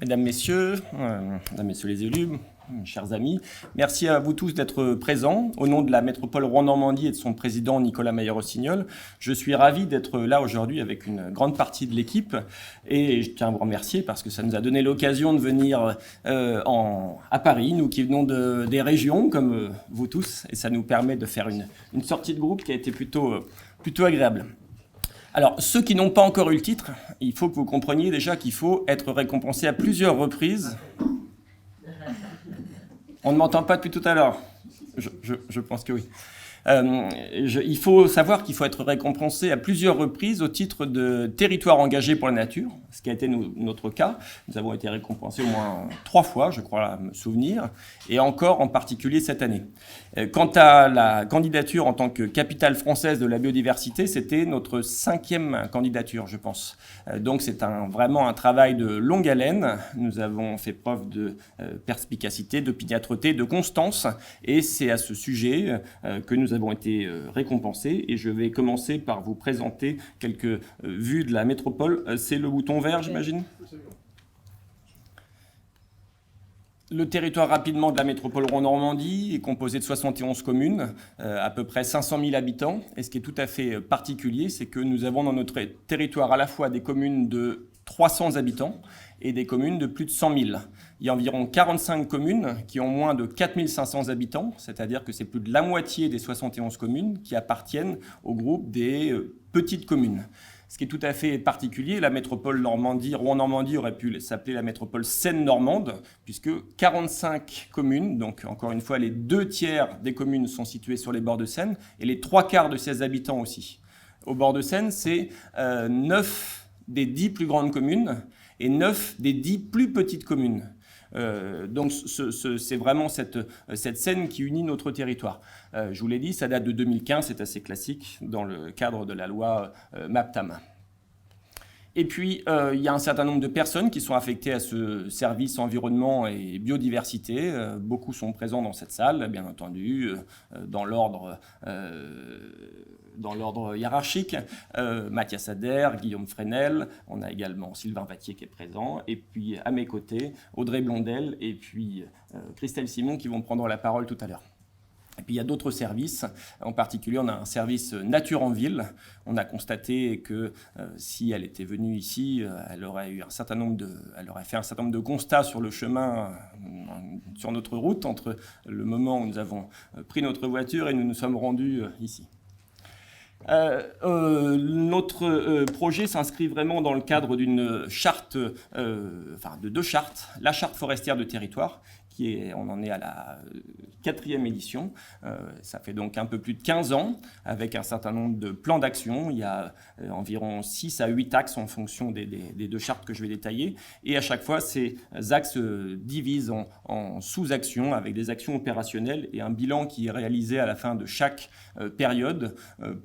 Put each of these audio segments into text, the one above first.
Mesdames, Messieurs les élus, chers amis, merci à vous tous d'être présents. Au nom de la métropole Rouen-Normandie et de son président Nicolas Mayer-Rossignol, je suis ravi d'être là aujourd'hui avec une grande partie de l'équipe et je tiens à vous remercier parce que ça nous a donné l'occasion de venir à Paris, nous qui venons des régions comme vous tous, et ça nous permet de faire une sortie de groupe qui a été plutôt agréable. Alors, ceux qui n'ont pas encore eu le titre, il faut que vous compreniez déjà qu'il faut être récompensé à plusieurs reprises. On ne m'entend pas depuis tout à l'heure. Je pense que oui. Il faut savoir qu'il faut être récompensé à plusieurs reprises au titre de territoire engagé pour la nature, ce qui a été notre cas. Nous avons été récompensés au moins 3 fois, je crois me souvenir, et encore en particulier cette année. Quant à la candidature en tant que capitale française de la biodiversité, c'était notre 5e candidature, je pense. Donc c'est vraiment un travail de longue haleine. Nous avons fait preuve de perspicacité, d'opiniâtreté, de constance, et c'est à ce sujet que nous avons été récompensés. Et je vais commencer par vous présenter quelques vues de la métropole. C'est le bouton vert, j'imagine ? Le territoire rapidement de la métropole Rouen-Normandie est composé de 71 communes, à peu près 500 000 habitants. Et ce qui est tout à fait particulier, c'est que nous avons dans notre territoire à la fois des communes de 300 habitants et des communes de plus de 100 000. Il y a environ 45 communes qui ont moins de 4 500 habitants, c'est-à-dire que c'est plus de la moitié des 71 communes qui appartiennent au groupe des petites communes. Ce qui est tout à fait particulier, la métropole Normandie, Rouen-Normandie aurait pu s'appeler la métropole Seine-Normande, puisque 45 communes, donc encore une fois les 2/3 des communes sont situées sur les bords de Seine, et les 3/4 de ses habitants aussi. Au bord de Seine, c'est 9 des 10 plus grandes communes et 9 des 10 plus petites communes. Donc c'est vraiment cette scène qui unit notre territoire. Je vous l'ai dit, ça date de 2015, c'est assez classique dans le cadre de la loi MAPTAM. Et puis, il y a un certain nombre de personnes qui sont affectées à ce service environnement et biodiversité. Beaucoup sont présents dans cette salle, bien entendu, dans l'ordre hiérarchique. Mathias Ader, Guillaume Fresnel, on a également Sylvain Vattier qui est présent, et puis à mes côtés, Audrey Blondel et puis Christelle Simon qui vont prendre la parole tout à l'heure. Et puis il y a d'autres services, en particulier on a un service nature en ville. On a constaté que si elle était venue ici, elle aurait fait un certain nombre de constats sur le chemin, sur notre route, entre le moment où nous avons pris notre voiture et nous nous sommes rendus ici. Notre projet s'inscrit vraiment dans le cadre d'une charte, de 2 chartes. La charte forestière de territoire, on en est à la 4e édition. Ça fait donc un peu plus de 15 ans, avec un certain nombre de plans d'action. Il y a environ 6 à 8 axes en fonction des 2 chartes que je vais détailler. Et à chaque fois, ces axes se divisent en sous-actions, avec des actions opérationnelles et un bilan qui est réalisé à la fin de chaque période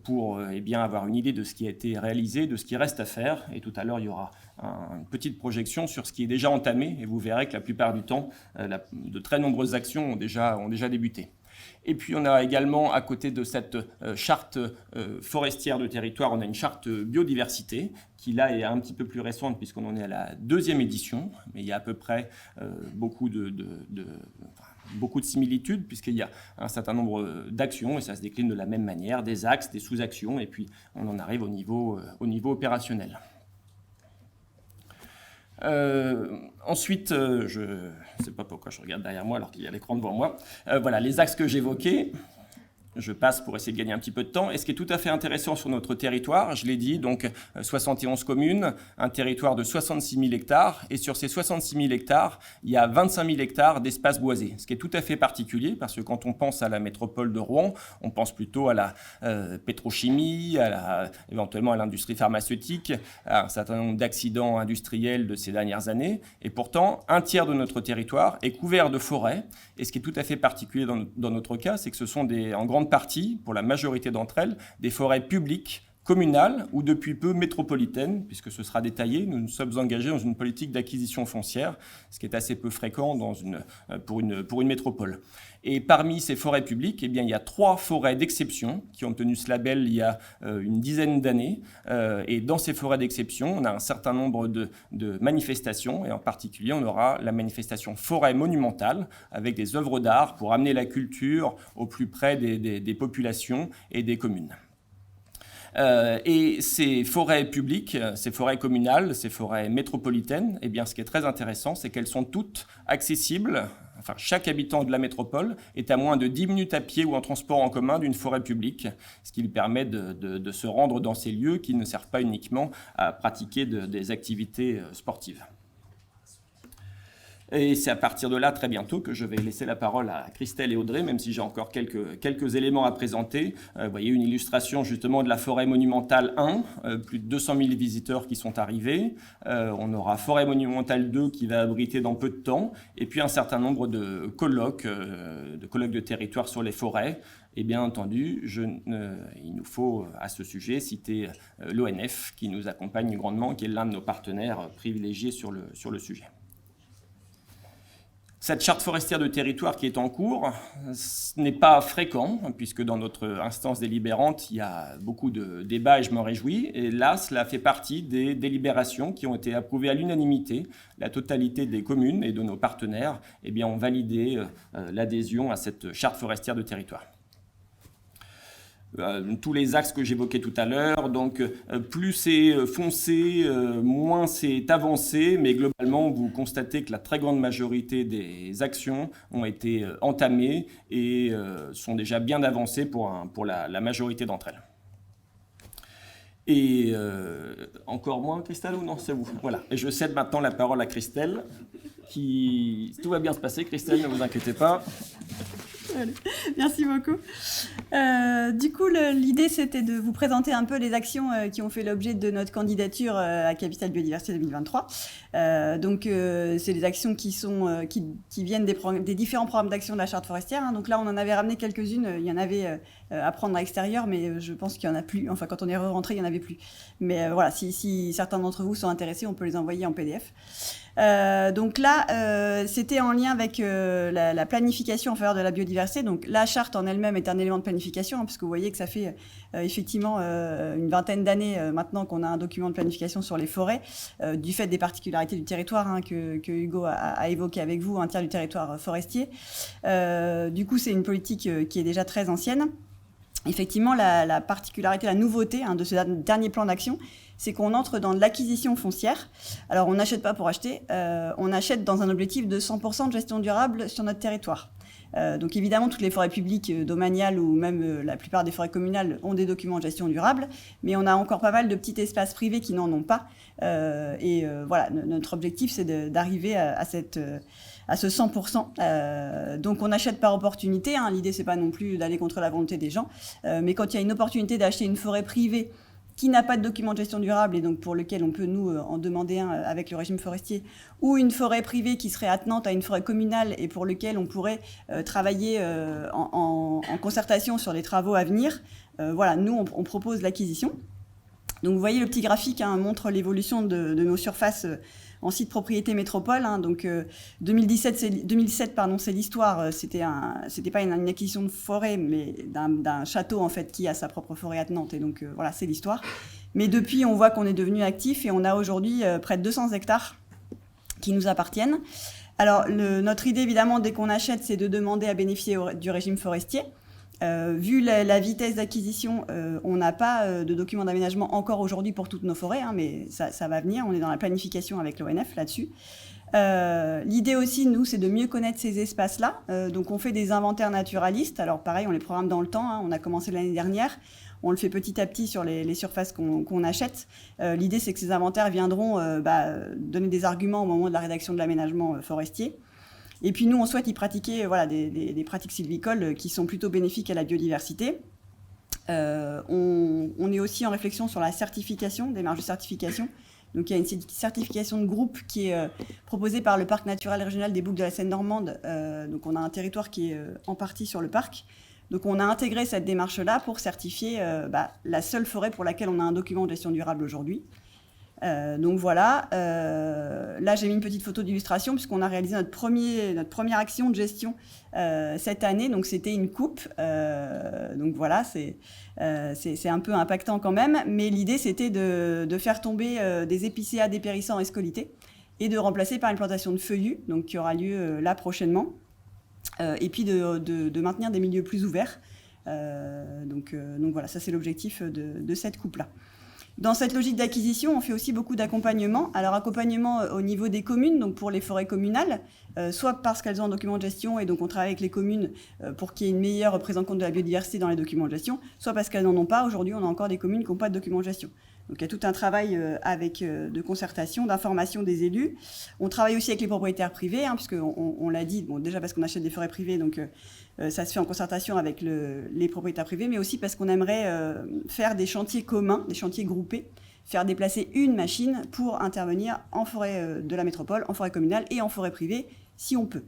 pour avoir une idée de ce qui a été réalisé, de ce qui reste à faire. Et tout à l'heure, il y aura une petite projection sur ce qui est déjà entamé. Et vous verrez que la plupart du temps, de très nombreuses actions ont déjà débuté. Et puis on a également, à côté de cette charte forestière de territoire, on a une charte biodiversité qui là est un petit peu plus récente puisqu'on en est à la 2e édition, mais il y a à peu près beaucoup de similitudes puisqu'il y a un certain nombre d'actions et ça se décline de la même manière, des axes, des sous-actions, et puis on en arrive au niveau opérationnel. Ensuite, je ne sais pas pourquoi je regarde derrière moi alors qu'il y a l'écran devant moi. Voilà, les axes que j'évoquais. Je passe pour essayer de gagner un petit peu de temps. Et ce qui est tout à fait intéressant sur notre territoire, je l'ai dit, donc 71 communes, un territoire de 66 000 hectares. Et sur ces 66 000 hectares, il y a 25 000 hectares d'espace boisé. Ce qui est tout à fait particulier parce que quand on pense à la métropole de Rouen, on pense plutôt à la pétrochimie, éventuellement à l'industrie pharmaceutique, à un certain nombre d'accidents industriels de ces dernières années. Et pourtant, 1/3 de notre territoire est couvert de forêts. Et ce qui est tout à fait particulier dans notre cas, c'est que ce sont en grande partie, pour la majorité d'entre elles, des forêts publiques communale ou depuis peu métropolitaine, puisque ce sera détaillé. Nous nous sommes engagés dans une politique d'acquisition foncière, ce qui est assez peu fréquent pour une métropole. Et parmi ces forêts publiques, eh bien, il y a 3 forêts d'exception qui ont obtenu ce label il y a une dizaine d'années. Et dans ces forêts d'exception, on a un certain nombre de manifestations, et en particulier, on aura la manifestation forêt monumentale, avec des œuvres d'art pour amener la culture au plus près des populations et des communes. Et ces forêts publiques, ces forêts communales, ces forêts métropolitaines, eh bien, ce qui est très intéressant, c'est qu'elles sont toutes accessibles. Enfin, chaque habitant de la métropole est à moins de 10 minutes à pied ou en transport en commun d'une forêt publique, ce qui lui permet de se rendre dans ces lieux qui ne servent pas uniquement à pratiquer des activités sportives. Et c'est à partir de là, très bientôt, que je vais laisser la parole à Christelle et Audrey, même si j'ai encore quelques éléments à présenter. Vous voyez une illustration justement de la forêt monumentale 1, plus de 200 000 visiteurs qui sont arrivés. On aura forêt monumentale 2 qui va abriter dans peu de temps, et puis un certain nombre de colloques de territoire sur les forêts. Et bien entendu, il nous faut à ce sujet citer l'ONF qui nous accompagne grandement, qui est l'un de nos partenaires privilégiés sur le sujet. Cette charte forestière de territoire qui est en cours, ce n'est pas fréquent, puisque dans notre instance délibérante, il y a beaucoup de débats et je m'en réjouis. Et là, cela fait partie des délibérations qui ont été approuvées à l'unanimité. La totalité des communes et de nos partenaires ont validé l'adhésion à cette charte forestière de territoire. Tous les axes que j'évoquais tout à l'heure, donc plus c'est foncé, moins c'est avancé, mais globalement vous constatez que la très grande majorité des actions ont été entamées et sont déjà bien avancées pour la majorité d'entre elles. Et encore moins Christelle ou non, c'est vous. Voilà. Et je cède maintenant la parole à Christelle, tout va bien se passer, Christelle, ne vous inquiétez pas. Merci beaucoup. Du coup, l'idée, c'était de vous présenter un peu les actions qui ont fait l'objet de notre candidature à Capitale Biodiversité 2023. C'est des actions qui viennent des différents programmes d'action de la Charte forestière. Donc là, on en avait ramené quelques-unes. Il y en avait à prendre à l'extérieur, mais je pense qu'il n'y en a plus. Enfin, quand on est rentré, il n'y en avait plus. Mais voilà, si certains d'entre vous sont intéressés, on peut les envoyer en PDF. Donc là, c'était en lien avec la planification en faveur de la biodiversité. Donc la charte en elle-même est un élément de planification, parce que vous voyez que ça fait effectivement une vingtaine d'années maintenant qu'on a un document de planification sur les forêts, du fait des particularités du territoire que Hugo a évoqué avec vous, un tiers du territoire forestier. Du coup, c'est une politique qui est déjà très ancienne. Effectivement, la particularité, la nouveauté de ce dernier plan d'action, c'est qu'on entre dans de l'acquisition foncière. Alors, on n'achète pas pour acheter, on achète dans un objectif de 100% de gestion durable sur notre territoire. Donc évidemment, toutes les forêts publiques domaniales ou même la plupart des forêts communales ont des documents de gestion durable, mais on a encore pas mal de petits espaces privés qui n'en ont pas. Voilà, notre objectif, c'est d'arriver à ce 100%. Donc on achète par opportunité. L'idée, c'est pas non plus d'aller contre la volonté des gens, mais quand il y a une opportunité d'acheter une forêt privée qui n'a pas de document de gestion durable et donc pour lequel on peut, nous, en demander un avec le régime forestier, ou une forêt privée qui serait attenante à une forêt communale et pour lequel on pourrait travailler en concertation sur les travaux à venir. Voilà, nous, on propose l'acquisition. Donc vous voyez, le petit graphique montre l'évolution de nos surfaces en site propriété métropole. Donc 2007, c'est l'histoire. C'était pas une acquisition de forêt, mais d'un château en fait qui a sa propre forêt attenante. Et donc voilà, c'est l'histoire. Mais depuis, on voit qu'on est devenu actif et on a aujourd'hui près de 200 hectares qui nous appartiennent. Alors notre idée évidemment dès qu'on achète, c'est de demander à bénéficier du régime forestier. Vu la vitesse d'acquisition, on n'a pas de document d'aménagement encore aujourd'hui pour toutes nos forêts, mais ça va venir. On est dans la planification avec l'ONF là-dessus. L'idée aussi, nous, c'est de mieux connaître ces espaces-là. Donc, on fait des inventaires naturalistes. Alors, pareil, on les programme dans le temps. On a commencé l'année dernière. On le fait petit à petit sur les surfaces qu'on achète. L'idée, c'est que ces inventaires viendront donner des arguments au moment de la rédaction de l'aménagement forestier. Et puis nous, on souhaite y pratiquer des pratiques sylvicoles qui sont plutôt bénéfiques à la biodiversité. On est aussi en réflexion sur la certification, démarche de certification. Donc il y a une certification de groupe qui est proposée par le Parc naturel régional des Boucles de la Seine-Normande. Donc on a un territoire qui est en partie sur le parc. Donc on a intégré cette démarche-là pour certifier la seule forêt pour laquelle on a un document de gestion durable aujourd'hui. Donc voilà, là j'ai mis une petite photo d'illustration puisqu'on a réalisé notre première action de gestion cette année, donc c'était une coupe, donc voilà, c'est un peu impactant quand même, mais l'idée c'était de faire tomber des épicéas dépérissants et scolités et de remplacer par une plantation de feuillus, donc qui aura lieu là prochainement, et puis de maintenir des milieux plus ouverts, donc voilà, ça c'est l'objectif de cette coupe-là. Dans cette logique d'acquisition, on fait aussi beaucoup d'accompagnement. Alors accompagnement au niveau des communes, donc pour les forêts communales, soit parce qu'elles ont un document de gestion et donc on travaille avec les communes pour qu'il y ait une meilleure prise en compte de la biodiversité dans les documents de gestion, soit parce qu'elles n'en ont pas. Aujourd'hui, on a encore des communes qui n'ont pas de document de gestion. Donc il y a tout un travail de concertation, d'information des élus. On travaille aussi avec les propriétaires privés, puisqu'on l'a dit, bon, déjà parce qu'on achète des forêts privées, donc ça se fait en concertation avec les propriétaires privés, mais aussi parce qu'on aimerait faire des chantiers communs, des chantiers groupés, faire déplacer une machine pour intervenir en forêt de la métropole, en forêt communale et en forêt privée, si on peut.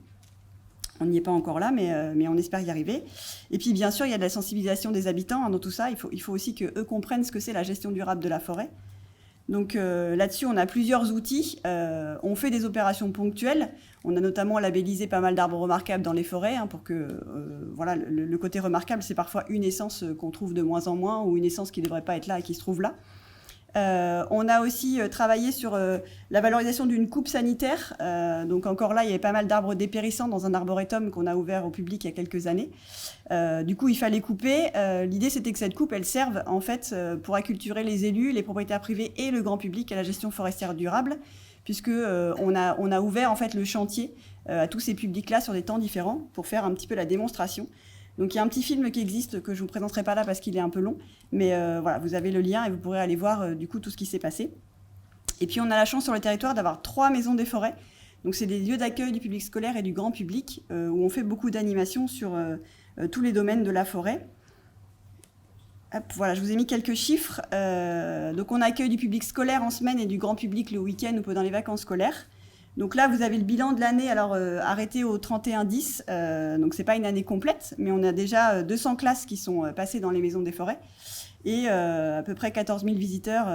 On n'y est pas encore là, mais on espère y arriver. Et puis, bien sûr, il y a de la sensibilisation des habitants dans tout ça. Il faut aussi qu'eux comprennent ce que c'est la gestion durable de la forêt. Donc là-dessus, on a plusieurs outils. On fait des opérations ponctuelles. On a notamment labellisé pas mal d'arbres remarquables dans les forêts, pour que le côté remarquable, c'est parfois une essence qu'on trouve de moins en moins ou une essence qui ne devrait pas être là et qui se trouve là. On a aussi travaillé sur la valorisation d'une coupe sanitaire. Donc encore là, il y avait pas mal d'arbres dépérissants dans un arboretum qu'on a ouvert au public il y a quelques années. Du coup, il fallait couper. L'idée, c'était que cette coupe, elle serve en fait pour acculturer les élus, les propriétaires privés et le grand public à la gestion forestière durable, puisque on a ouvert en fait le chantier à tous ces publics-là sur des temps différents pour faire un petit peu la démonstration. Donc il y a un petit film qui existe que je ne vous présenterai pas là parce qu'il est un peu long, mais voilà, vous avez le lien et vous pourrez aller voir du coup tout ce qui s'est passé. Et puis on a la chance sur le territoire d'avoir 3 maisons des forêts. Donc c'est des lieux d'accueil du public scolaire et du grand public où on fait beaucoup d'animations sur tous les domaines de la forêt. Hop, voilà, je vous ai mis quelques chiffres. Donc on accueille du public scolaire en semaine et du grand public le week-end ou pendant les vacances scolaires. Donc là, vous avez le bilan de l'année, alors arrêté au 31/10, donc c'est pas une année complète, mais on a déjà 200 classes qui sont passées dans les maisons des forêts et à peu près 14 000 visiteurs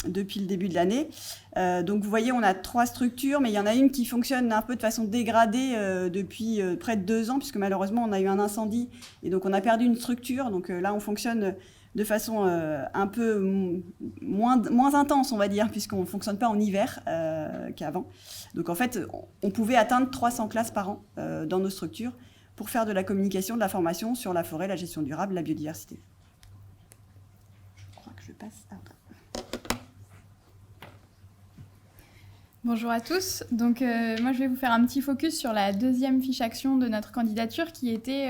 depuis le début de l'année. Donc vous voyez, on a 3 structures, mais il y en a une qui fonctionne un peu de façon dégradée depuis près de 2 ans, puisque malheureusement on a eu un incendie et donc on a perdu une structure. Donc là, on fonctionne de façon un peu moins intense, on va dire, puisqu'on ne fonctionne pas en hiver qu'avant. Donc en fait, on pouvait atteindre 300 classes par an dans nos structures pour faire de la communication, de la formation sur la forêt, la gestion durable, la biodiversité. Je crois que je passe à... Bonjour à tous. Donc moi je vais vous faire un petit focus sur la deuxième fiche action de notre candidature qui était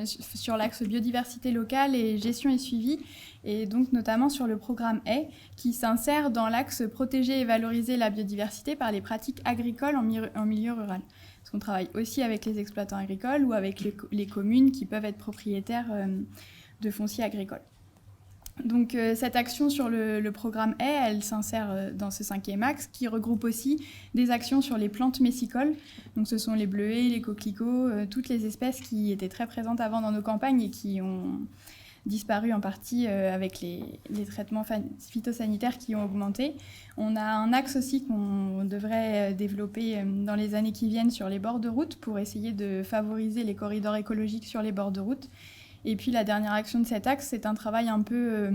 sur l'axe biodiversité locale et gestion et suivi, et donc notamment sur le programme Haies qui s'insère dans l'axe protéger et valoriser la biodiversité par les pratiques agricoles en milieu rural. Parce qu'on travaille aussi avec les exploitants agricoles ou avec les communes qui peuvent être propriétaires de foncier agricole. Donc cette action sur le programme Haies, elle s'insère dans ce 5e axe qui regroupe aussi des actions sur les plantes messicoles. Donc ce sont les bleuets, les coquelicots, toutes les espèces qui étaient très présentes avant dans nos campagnes et qui ont disparu en partie avec les traitements phytosanitaires qui ont augmenté. On a un axe aussi qu'on devrait développer dans les années qui viennent sur les bords de route pour essayer de favoriser les corridors écologiques sur les bords de route. Et puis la dernière action de cet axe, c'est un travail un peu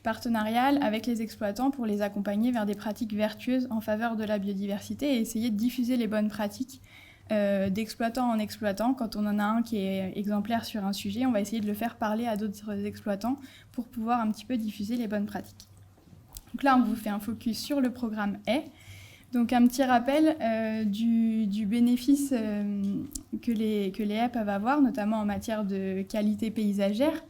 partenarial avec les exploitants pour les accompagner vers des pratiques vertueuses en faveur de la biodiversité et essayer de diffuser les bonnes pratiques d'exploitant en exploitant. Quand on en a un qui est exemplaire sur un sujet, on va essayer de le faire parler à d'autres exploitants pour pouvoir un petit peu diffuser les bonnes pratiques. Donc là, on vous fait un focus sur le programme Haies. Donc un petit rappel du bénéfice que les haies peuvent avoir, notamment en matière de qualité paysagère.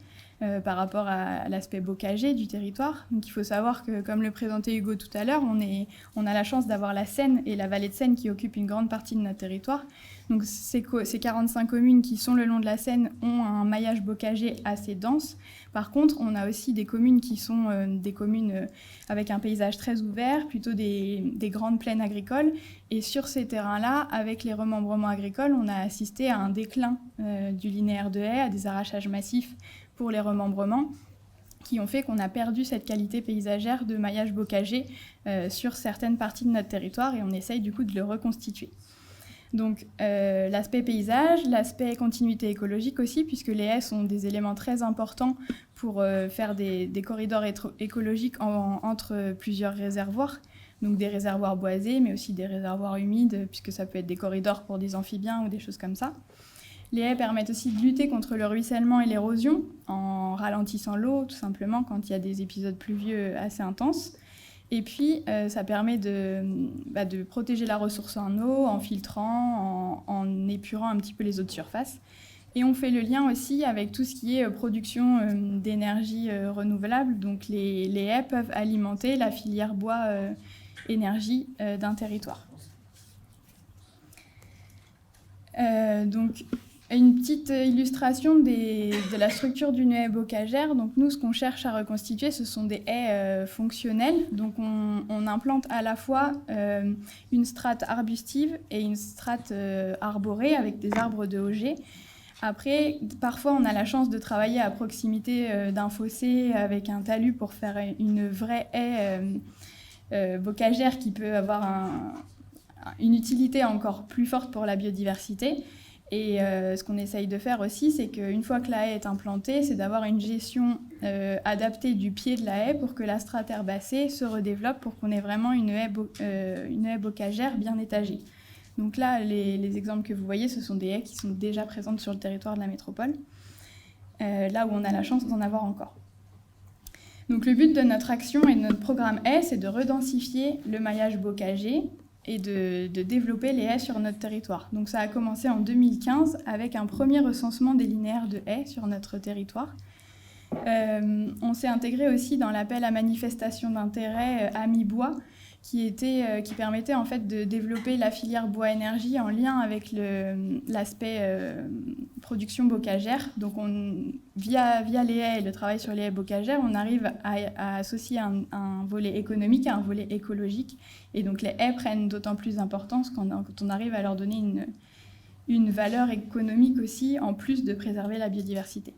par rapport à l'aspect bocagé du territoire. Donc il faut savoir que, comme le présentait Hugo tout à l'heure, on a la chance d'avoir la Seine et la vallée de Seine qui occupent une grande partie de notre territoire. Donc ces 45 communes qui sont le long de la Seine ont un maillage bocager assez dense. Par contre, on a aussi des communes qui sont des communes avec un paysage très ouvert, plutôt des grandes plaines agricoles. Et sur ces terrains-là, avec les remembrements agricoles, on a assisté à un déclin du linéaire de haies, à des arrachages massifs pour les remembrements, qui ont fait qu'on a perdu cette qualité paysagère de maillage bocager sur certaines parties de notre territoire, et on essaye du coup de le reconstituer. Donc l'aspect paysage, l'aspect continuité écologique aussi, puisque les haies sont des éléments très importants pour faire des corridors écologiques entre plusieurs réservoirs, donc des réservoirs boisés, mais aussi des réservoirs humides, puisque ça peut être des corridors pour des amphibiens ou des choses comme ça. Les haies permettent aussi de lutter contre le ruissellement et l'érosion, en ralentissant l'eau, tout simplement, quand il y a des épisodes pluvieux assez intenses. Et puis, ça permet de protéger la ressource en eau, en filtrant, en épurant un petit peu les eaux de surface. Et on fait le lien aussi avec tout ce qui est production d'énergie renouvelable. Donc, les haies peuvent alimenter la filière bois énergie d'un territoire. Donc, une petite illustration de la structure d'une haie bocagère. Donc nous, ce qu'on cherche à reconstituer, ce sont des haies fonctionnelles. Donc on implante à la fois une strate arbustive et une strate arborée avec des arbres de Auger. Après, parfois, on a la chance de travailler à proximité d'un fossé avec un talus pour faire une vraie haie bocagère qui peut avoir une utilité encore plus forte pour la biodiversité. Et ce qu'on essaye de faire aussi, c'est qu'une fois que la haie est implantée, c'est d'avoir une gestion adaptée du pied de la haie pour que la strate herbacée se redéveloppe, pour qu'on ait vraiment une haie bocagère bien étagée. Donc là, les exemples que vous voyez, ce sont des haies qui sont déjà présentes sur le territoire de la métropole, là où on a la chance d'en avoir encore. Donc le but de notre action et de notre programme haies, c'est de redensifier le maillage bocager et de développer les haies sur notre territoire. Donc ça a commencé en 2015 avec un premier recensement des linéaires de haies sur notre territoire. On s'est intégré aussi dans l'appel à manifestation d'intérêt Amis Bois, qui permettait en fait de développer la filière bois-énergie en lien avec l'aspect production bocagère. Donc via les haies et le travail sur les haies bocagères, on arrive à associer un volet économique à un volet écologique. Et donc les haies prennent d'autant plus d'importance quand on arrive à leur donner une valeur économique aussi, en plus de préserver la biodiversité.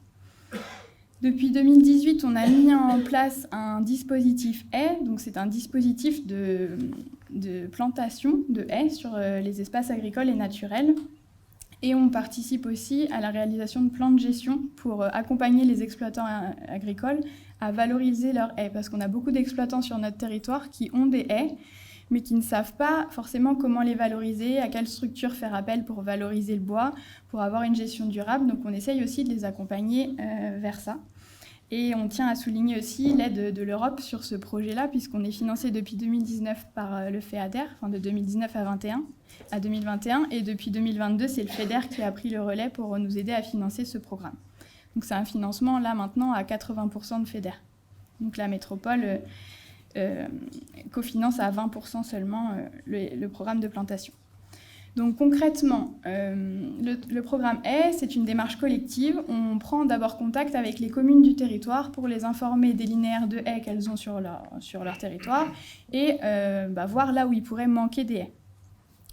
Depuis 2018, on a mis en place un dispositif haies. Donc c'est un dispositif de plantation de haies sur les espaces agricoles et naturels. Et on participe aussi à la réalisation de plans de gestion pour accompagner les exploitants agricoles à valoriser leurs haies. Parce qu'on a beaucoup d'exploitants sur notre territoire qui ont des haies, mais qui ne savent pas forcément comment les valoriser, à quelle structure faire appel pour valoriser le bois, pour avoir une gestion durable. Donc on essaye aussi de les accompagner vers ça. Et on tient à souligner aussi l'aide de l'Europe sur ce projet-là, puisqu'on est financé depuis 2019 par le FEADER, enfin de 2019 à 2021, et depuis 2022, c'est le FEDER qui a pris le relais pour nous aider à financer ce programme. Donc c'est un financement, là, maintenant, à 80% de FEDER. Donc la métropole cofinance à 20% seulement le programme de plantation. Donc concrètement, le programme haies, c'est une démarche collective. On prend d'abord contact avec les communes du territoire pour les informer des linéaires de haies qu'elles ont sur leur territoire et voir là où il pourrait manquer des haies.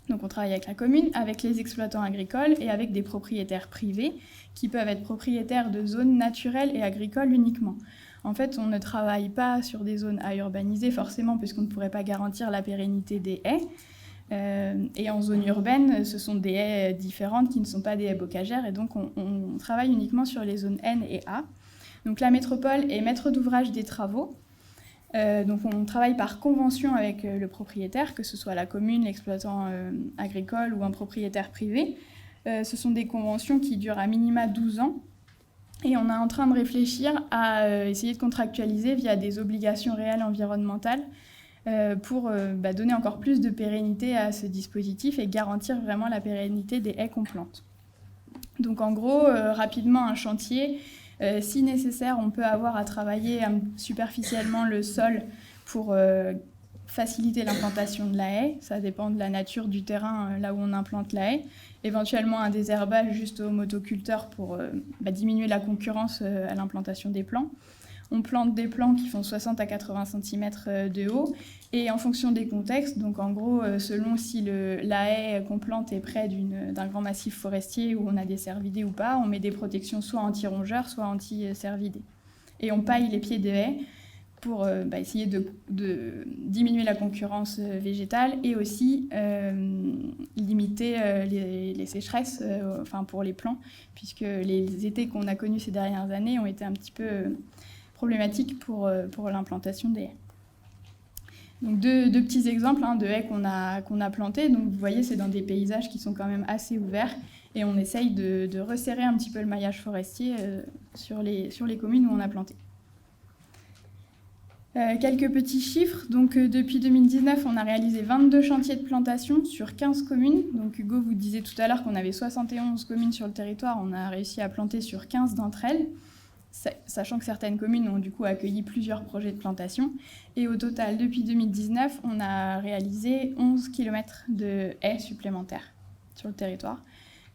Donc on travaille avec la commune, avec les exploitants agricoles et avec des propriétaires privés qui peuvent être propriétaires de zones naturelles et agricoles uniquement. En fait, on ne travaille pas sur des zones à urbaniser forcément puisqu'on ne pourrait pas garantir la pérennité des haies. Et en zone urbaine, ce sont des haies différentes qui ne sont pas des haies bocagères et donc on travaille uniquement sur les zones N et A. Donc la métropole est maître d'ouvrage des travaux. Donc on travaille par convention avec le propriétaire, que ce soit la commune, l'exploitant agricole ou un propriétaire privé. Ce sont des conventions qui durent à minima 12 ans. Et on est en train de réfléchir à essayer de contractualiser via des obligations réelles environnementales pour donner encore plus de pérennité à ce dispositif et garantir vraiment la pérennité des haies qu'on plante. Donc en gros, rapidement, un chantier, Si nécessaire, on peut avoir à travailler superficiellement le sol pour faciliter l'implantation de la haie. Ça dépend de la nature du terrain là où on implante la haie. Éventuellement un désherbage juste au motoculteur pour diminuer la concurrence à l'implantation des plants. On plante des plants qui font 60 à 80 cm de haut et en fonction des contextes, donc en gros selon si la haie qu'on plante est près d'un grand massif forestier où on a des cervidés ou pas, on met des protections soit anti-rongeurs, soit anti-cervidés. Et on paille les pieds de haie pour essayer de diminuer la concurrence végétale et aussi limiter les sécheresses pour les plants, puisque les étés qu'on a connus ces dernières années ont été un petit peu problématiques pour l'implantation des haies. Donc deux petits exemples de haies qu'on a plantées. Donc vous voyez, c'est dans des paysages qui sont quand même assez ouverts et on essaye de resserrer un petit peu le maillage forestier sur les communes où on a planté. Quelques petits chiffres. Donc, depuis 2019, on a réalisé 22 chantiers de plantation sur 15 communes. Donc, Hugo vous disait tout à l'heure qu'on avait 71 communes sur le territoire. On a réussi à planter sur 15 d'entre elles, sachant que certaines communes ont du coup accueilli plusieurs projets de plantation. Et au total, depuis 2019, on a réalisé 11 km de haies supplémentaires sur le territoire.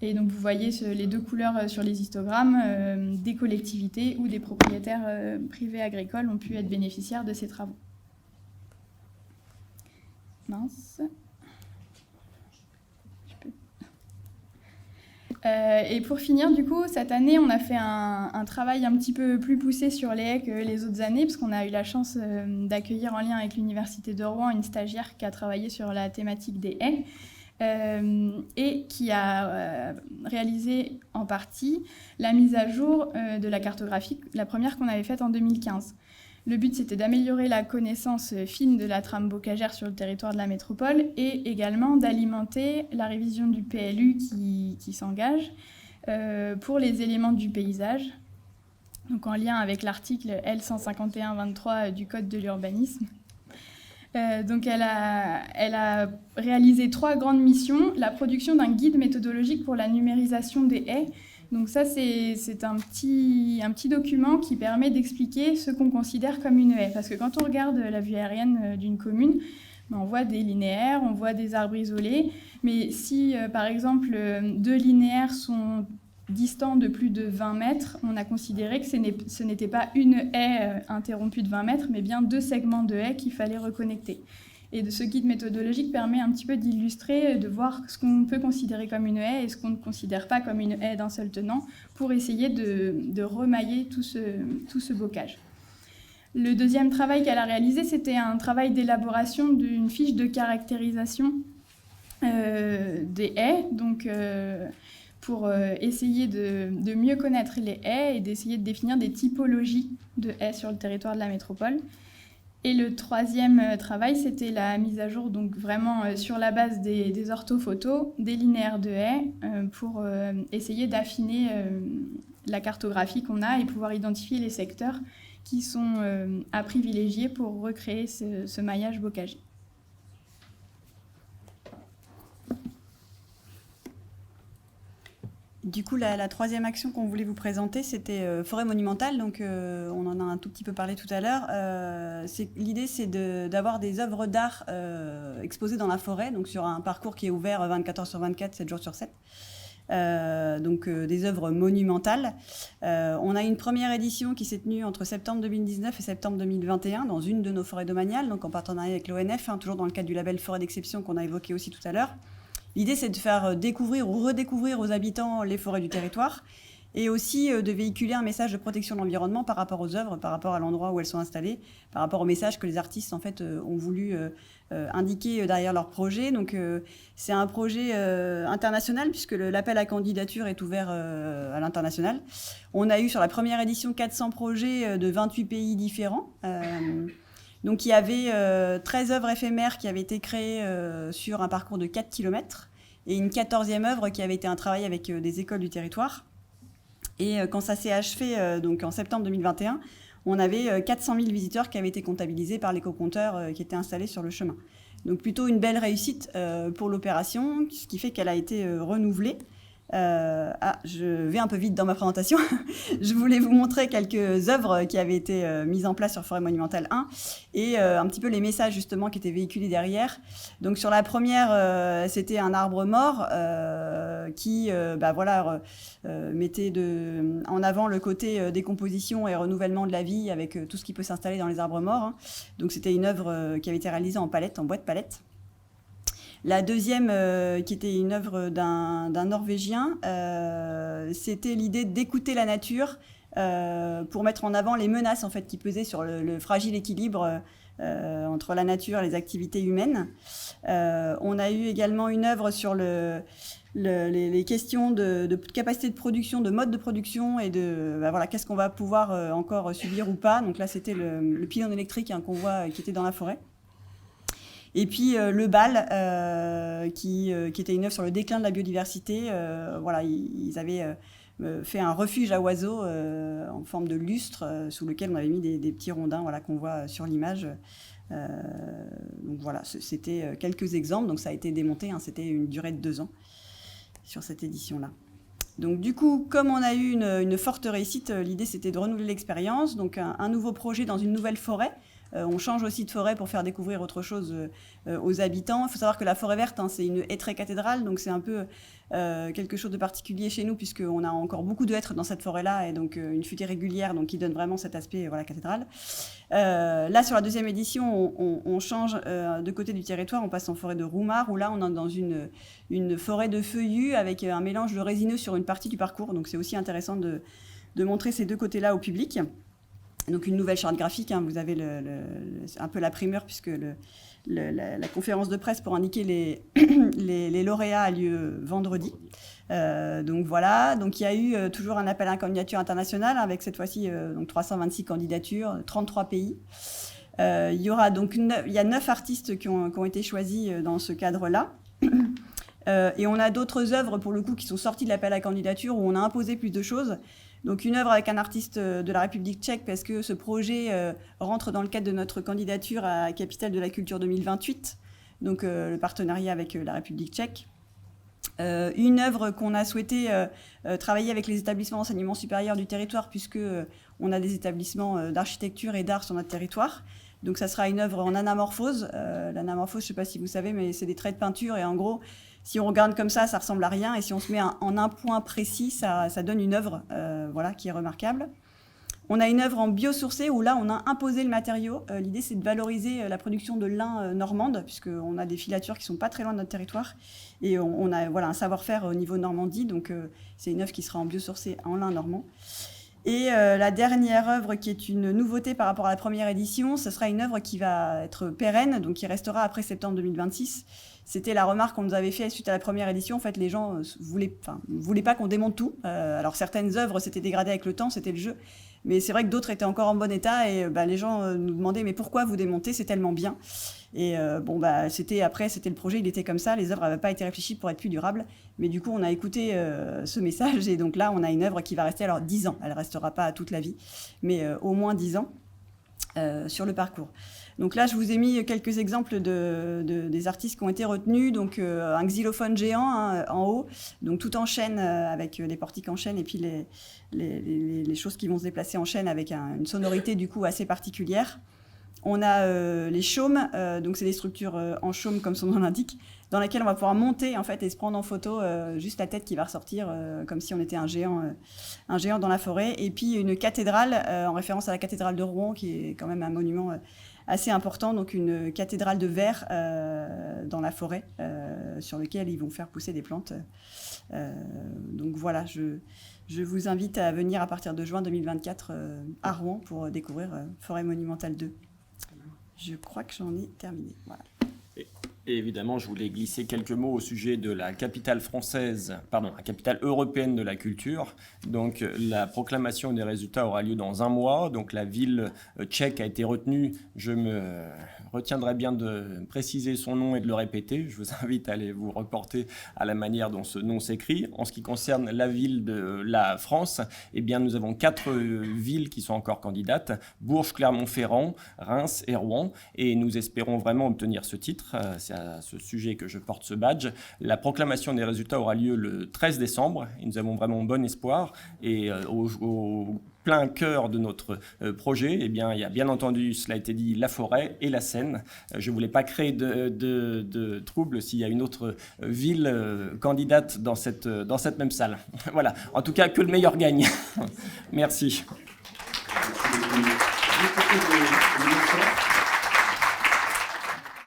Et donc vous voyez les deux couleurs sur les histogrammes, des collectivités ou des propriétaires privés agricoles ont pu être bénéficiaires de ces travaux. Mince. Et pour finir, du coup, cette année, on a fait un travail un petit peu plus poussé sur les haies que les autres années, parce qu'on a eu la chance d'accueillir en lien avec l'Université de Rouen une stagiaire qui a travaillé sur la thématique des haies. Et qui a réalisé en partie la mise à jour de la cartographie, la première qu'on avait faite en 2015. Le but, c'était d'améliorer la connaissance fine de la trame bocagère sur le territoire de la métropole et également d'alimenter la révision du PLU qui s'engage pour les éléments du paysage, donc en lien avec l'article L151-23 du Code de l'urbanisme. Donc elle a réalisé 3 grandes missions. La production d'un guide méthodologique pour la numérisation des haies. Donc ça, c'est un petit document qui permet d'expliquer ce qu'on considère comme une haie. Parce que quand on regarde la vue aérienne d'une commune, on voit des linéaires, on voit des arbres isolés. Mais si, par exemple, 2 linéaires sont distants de plus de 20 mètres, on a considéré que ce n'était pas une haie interrompue de 20 mètres, mais bien 2 segments de haies qu'il fallait reconnecter. Et ce guide méthodologique permet un petit peu d'illustrer, de voir ce qu'on peut considérer comme une haie et ce qu'on ne considère pas comme une haie d'un seul tenant, pour essayer de remailler tout ce bocage. Le deuxième travail qu'elle a réalisé, c'était un travail d'élaboration d'une fiche de caractérisation des haies, donc pour essayer de mieux connaître les haies et d'essayer de définir des typologies de haies sur le territoire de la métropole. Et le troisième travail, c'était la mise à jour, donc vraiment sur la base des orthophotos, des linéaires de haies, pour essayer d'affiner la cartographie qu'on a et pouvoir identifier les secteurs qui sont à privilégier pour recréer ce maillage bocager. Du coup, la troisième action qu'on voulait vous présenter, c'était forêt monumentale. Donc, on en a un tout petit peu parlé tout à l'heure. L'idée, c'est d'avoir des œuvres d'art exposées dans la forêt, donc sur un parcours qui est ouvert 24 heures sur 24, 7 jours sur 7. Donc, des œuvres monumentales. On a une première édition qui s'est tenue entre septembre 2019 et septembre 2021 dans une de nos forêts domaniales, donc en partenariat avec l'ONF, toujours dans le cadre du label Forêt d'exception qu'on a évoqué aussi tout à l'heure. L'idée, c'est de faire découvrir ou redécouvrir aux habitants les forêts du territoire et aussi de véhiculer un message de protection de l'environnement par rapport aux œuvres, par rapport à l'endroit où elles sont installées, par rapport au message que les artistes en fait, ont voulu indiquer derrière leur projet. Donc, c'est un projet international puisque l'appel à candidature est ouvert à l'international. On a eu sur la première édition 400 projets de 28 pays différents. Donc, il y avait 13 œuvres éphémères qui avaient été créées sur un parcours de 4 km et une 14e œuvre qui avait été un travail avec des écoles du territoire. Et quand ça s'est achevé, donc en septembre 2021, on avait 400 000 visiteurs qui avaient été comptabilisés par l'éco-compteur qui étaient installés sur le chemin. Donc, plutôt une belle réussite pour l'opération, ce qui fait qu'elle a été renouvelée. Je vais un peu vite dans ma présentation. Je voulais vous montrer quelques œuvres qui avaient été mises en place sur Forêt Monumentale 1 et un petit peu les messages justement qui étaient véhiculés derrière. Donc sur la première, c'était un arbre mort qui mettait en avant le côté décomposition et renouvellement de la vie avec tout ce qui peut s'installer dans les arbres morts. Hein. Donc c'était une œuvre qui avait été réalisée en palette, en boîte palette. La deuxième, qui était une œuvre d'un Norvégien, c'était l'idée d'écouter la nature pour mettre en avant les menaces en fait, qui pesaient sur le fragile équilibre entre la nature et les activités humaines. On a eu également une œuvre sur les questions de capacité de production, de mode de production et de qu'est-ce qu'on va pouvoir encore subir ou pas. Donc là, c'était le pylône électrique qu'on voit qui était dans la forêt. Et puis le bal, qui était une œuvre sur le déclin de la biodiversité. Ils avaient fait un refuge à oiseaux en forme de lustre sous lequel on avait mis des petits rondins qu'on voit sur l'image. Donc voilà, c'était quelques exemples. Donc ça a été démonté, hein, c'était une durée de 2 ans sur cette édition-là. Donc du coup, comme on a eu une forte réussite, l'idée c'était de renouveler l'expérience. Donc un nouveau projet dans une nouvelle forêt. On change aussi de forêt pour faire découvrir autre chose aux habitants. Il faut savoir que la forêt verte, hein, c'est une hêtraie cathédrale, donc c'est un peu quelque chose de particulier chez nous, puisqu'on a encore beaucoup de hêtres dans cette forêt-là, et donc une futaie régulière donc, qui donne vraiment cet aspect cathédrale. Là, sur la deuxième édition, on change de côté du territoire, on passe en forêt de Roumare, où là, on est dans une forêt de feuillus avec un mélange de résineux sur une partie du parcours, donc c'est aussi intéressant de montrer ces deux côtés-là au public. Donc une nouvelle charte graphique, hein, vous avez un peu la primeur puisque la conférence de presse pour indiquer les lauréats a lieu vendredi. Donc voilà, donc il y a eu toujours un appel à candidature internationale avec cette fois-ci 326 candidatures, 33 pays. Il y a 9 artistes qui ont été choisis dans ce cadre-là. Et on a d'autres œuvres pour le coup qui sont sorties de l'appel à candidature où on a imposé plus de choses. Donc une œuvre avec un artiste de la République tchèque parce que ce projet rentre dans le cadre de notre candidature à Capitale de la Culture 2028, donc le partenariat avec la République tchèque. Une œuvre qu'on a souhaité travailler avec les établissements d'enseignement supérieur du territoire puisque on a des établissements d'architecture et d'art sur notre territoire. Donc ça sera une œuvre en anamorphose. L'anamorphose, je ne sais pas si vous savez, mais c'est des traits de peinture et en gros, si on regarde comme ça ressemble à rien. Et si on se met en un point précis, ça donne une œuvre qui est remarquable. On a une œuvre en biosourcé où là, on a imposé le matériau. L'idée, c'est de valoriser la production de lin normande, puisqu'on a des filatures qui ne sont pas très loin de notre territoire. Et on a un savoir-faire au niveau Normandie. Donc, c'est une œuvre qui sera en biosourcé en lin normand. Et la dernière œuvre qui est une nouveauté par rapport à la première édition, ce sera une œuvre qui va être pérenne, donc qui restera après septembre 2026. C'était la remarque qu'on nous avait fait suite à la première édition. En fait, les gens ne voulaient pas qu'on démonte tout. Alors, certaines œuvres s'étaient dégradées avec le temps, c'était le jeu. Mais c'est vrai que d'autres étaient encore en bon état et les gens nous demandaient « mais pourquoi vous démontez ? C'est tellement bien !» Et c'était le projet, il était comme ça. Les œuvres n'avaient pas été réfléchies pour être plus durables. Mais du coup, on a écouté ce message et donc là, on a une œuvre qui va rester 10 ans. Elle ne restera pas toute la vie, mais au moins 10 ans sur le parcours. Donc là, je vous ai mis quelques exemples des artistes qui ont été retenus. Donc un xylophone géant en haut, donc tout en chaîne avec les portiques en chaîne et puis les choses qui vont se déplacer en chaîne avec une sonorité du coup assez particulière. On a les chaumes, donc c'est des structures en chaume comme son nom l'indique, dans lesquelles on va pouvoir monter en fait et se prendre en photo juste la tête qui va ressortir comme si on était un géant dans la forêt. Et puis une cathédrale en référence à la cathédrale de Rouen qui est quand même un monument assez important, donc une cathédrale de verre dans la forêt sur laquelle ils vont faire pousser des plantes. Donc voilà, je vous invite à venir à partir de juin 2024 à Rouen pour découvrir Forêt Monumentale 2. Je crois que j'en ai terminé. Voilà. Et évidemment, je voulais glisser quelques mots au sujet de la capitale la capitale européenne de la culture. Donc, la proclamation des résultats aura lieu dans 1 mois. Donc, la ville tchèque a été retenue. Je me retiendrai bien de préciser son nom et de le répéter. Je vous invite à aller vous reporter à la manière dont ce nom s'écrit. En ce qui concerne la ville de la France, eh bien, nous avons 4 villes qui sont encore candidates. Bourges, Clermont-Ferrand, Reims et Rouen. Et nous espérons vraiment obtenir ce titre. C'est à ce sujet que je porte ce badge. La proclamation des résultats aura lieu le 13 décembre et nous avons vraiment bon espoir. Et au plein cœur de notre projet, eh bien, il y a bien entendu, cela a été dit, la forêt et la Seine. Je ne voulais pas créer de troubles s'il y a une autre ville candidate dans cette même salle. Voilà, en tout cas, que le meilleur gagne. Merci.